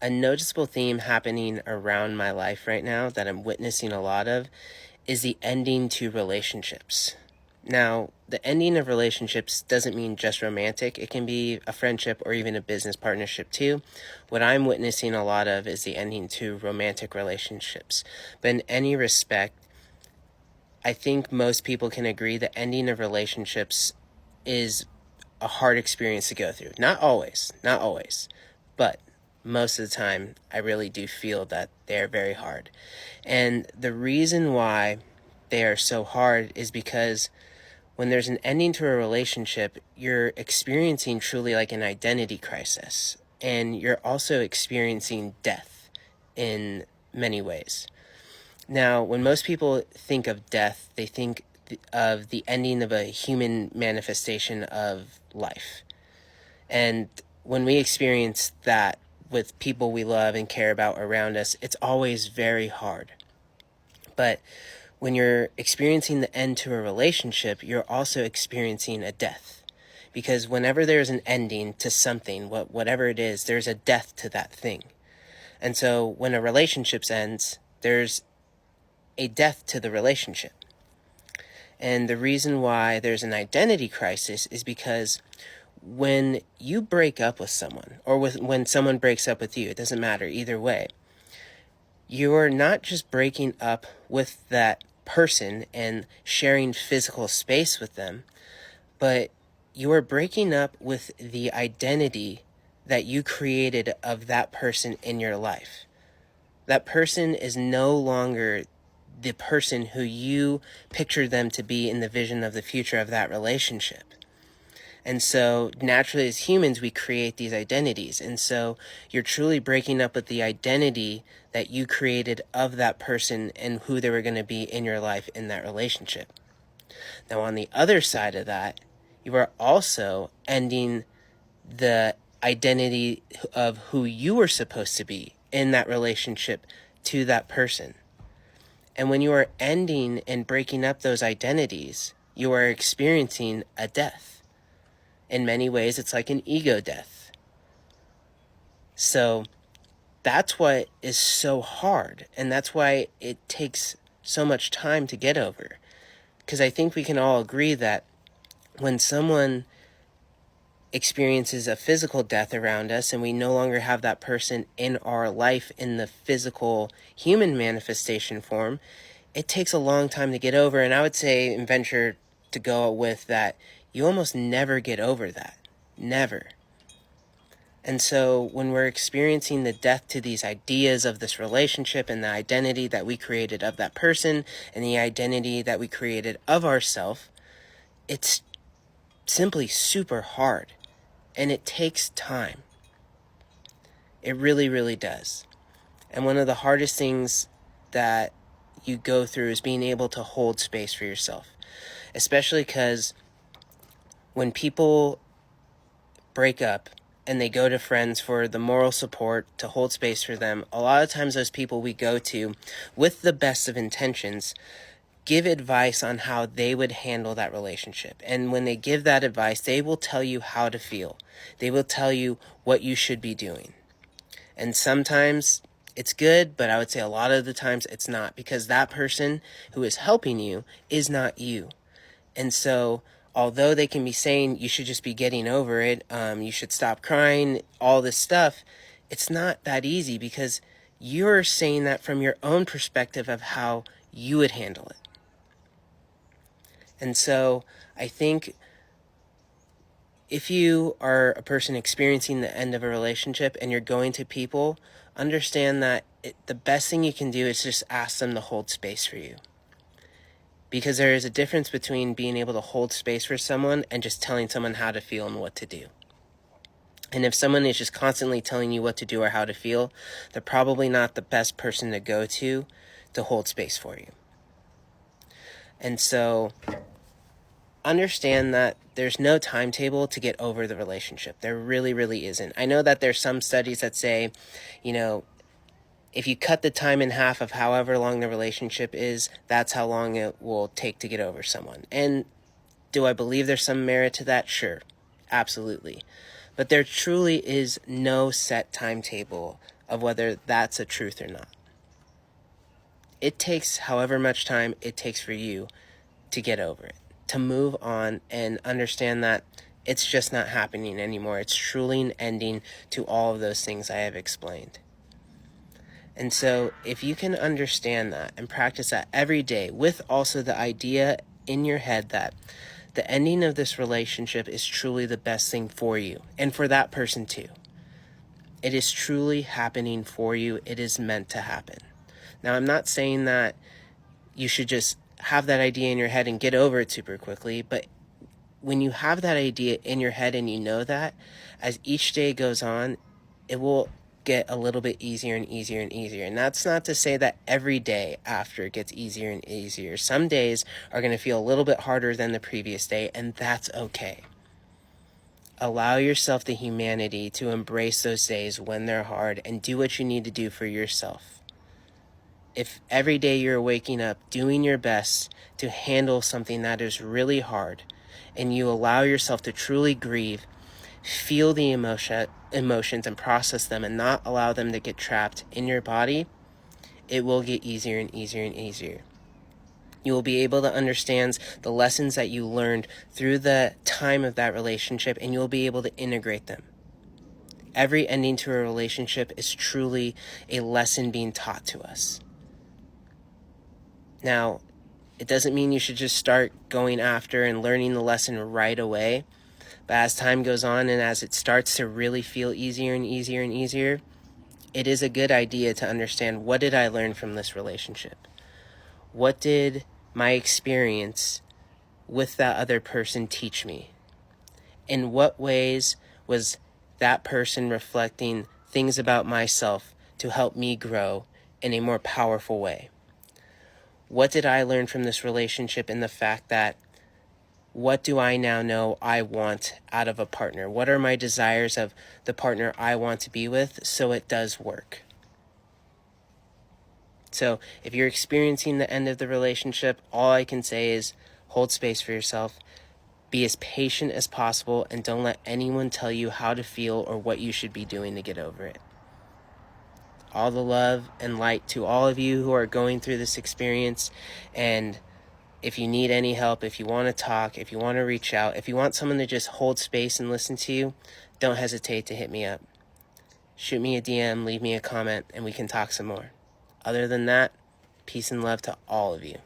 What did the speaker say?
A noticeable theme happening around my life right now that I'm witnessing a lot of is the ending to relationships. Now, the ending of relationships doesn't mean just romantic. It can be a friendship or even a business partnership too. What I'm witnessing a lot of is the ending to romantic relationships. But in any respect, I think most people can agree the ending of relationships is a hard experience to go through. Not always, but most of the time, I really do feel that they're very hard. And the reason why they are so hard is because when there's an ending to a relationship, you're experiencing truly like an identity crisis. And you're also experiencing death in many ways. Now, when most people think of death, they think of the ending of a human manifestation of life. And when we experience that with people we love and care about around us, it's always very hard. But when you're experiencing the end to a relationship, you're also experiencing a death. Because whenever there's an ending to something, whatever it is, there's a death to that thing. And so when a relationship ends, there's a death to the relationship. And the reason why there's an identity crisis is because when you break up with someone, or when someone breaks up with you, it doesn't matter either way, you're not just breaking up with that person and sharing physical space with them, but you are breaking up with the identity that you created of that person in your life. That person is no longer the person who you pictured them to be in the vision of the future of that relationship. And so naturally as humans, we create these identities. And so you're truly breaking up with the identity that you created of that person and who they were going to be in your life in that relationship. Now, on the other side of that, you are also ending the identity of who you were supposed to be in that relationship to that person. And when you are ending and breaking up those identities, you are experiencing a death. In many ways, it's like an ego death. So that's what is so hard. And that's why it takes so much time to get over. Because I think we can all agree that when someone experiences a physical death around us and we no longer have that person in our life in the physical human manifestation form, it takes a long time to get over. And I would say and venture to go with that you almost never get over that. Never. And so when we're experiencing the death to these ideas of this relationship and the identity that we created of that person and the identity that we created of ourselves, it's simply super hard. And it takes time. It really, really does. And one of the hardest things that you go through is being able to hold space for yourself. Especially because when people break up and they go to friends for the moral support to hold space for them, a lot of times those people we go to with the best of intentions give advice on how they would handle that relationship. And when they give that advice, they will tell you how to feel. They will tell you what you should be doing. And sometimes it's good, but I would say a lot of the times it's not, because that person who is helping you is not you. And so although they can be saying you should just be getting over it, you should stop crying, all this stuff, it's not that easy because you're saying that from your own perspective of how you would handle it. And so I think if you are a person experiencing the end of a relationship and you're going to people, understand that the best thing you can do is just ask them to hold space for you. Because there is a difference between being able to hold space for someone and just telling someone how to feel and what to do. And if someone is just constantly telling you what to do or how to feel, they're probably not the best person to go to hold space for you. And so understand that there's no timetable to get over the relationship. There really, really isn't. I know that there's some studies that say, if you cut the time in half of however long the relationship is, that's how long it will take to get over someone. And do I believe there's some merit to that? Sure, absolutely. But there truly is no set timetable of whether that's a truth or not. It takes however much time it takes for you to get over it, to move on and understand that it's just not happening anymore. It's truly an ending to all of those things I have explained. And so if you can understand that and practice that every day, with also the idea in your head that the ending of this relationship is truly the best thing for you and for that person too. It is truly happening for you. It is meant to happen. Now, I'm not saying that you should just have that idea in your head and get over it super quickly, but when you have that idea in your head and you know that, as each day goes on, it will get a little bit easier and easier and easier. And that's not to say that every day after it gets easier and easier. Some days are going to feel a little bit harder than the previous day, and that's okay. Allow yourself the humanity to embrace those days when they're hard and do what you need to do for yourself. If every day you're waking up doing your best to handle something that is really hard, and you allow yourself to truly grieve, feel the emotions and process them and not allow them to get trapped in your body, it will get easier and easier and easier. You will be able to understand the lessons that you learned through the time of that relationship, and you'll be able to integrate them. Every ending to a relationship is truly a lesson being taught to us. Now, it doesn't mean you should just start going after and learning the lesson right away. But as time goes on and as it starts to really feel easier and easier and easier, it is a good idea to understand, what did I learn from this relationship? What did my experience with that other person teach me? In what ways was that person reflecting things about myself to help me grow in a more powerful way? What did I learn from this relationship in the fact that, what do I now know I want out of a partner? What are my desires of the partner I want to be with so it does work? So if you're experiencing the end of the relationship, all I can say is hold space for yourself. Be as patient as possible and don't let anyone tell you how to feel or what you should be doing to get over it. All the love and light to all of you who are going through this experience. And if you need any help, if you want to talk, if you want to reach out, if you want someone to just hold space and listen to you, don't hesitate to hit me up. Shoot me a DM, leave me a comment, and we can talk some more. Other than that, peace and love to all of you.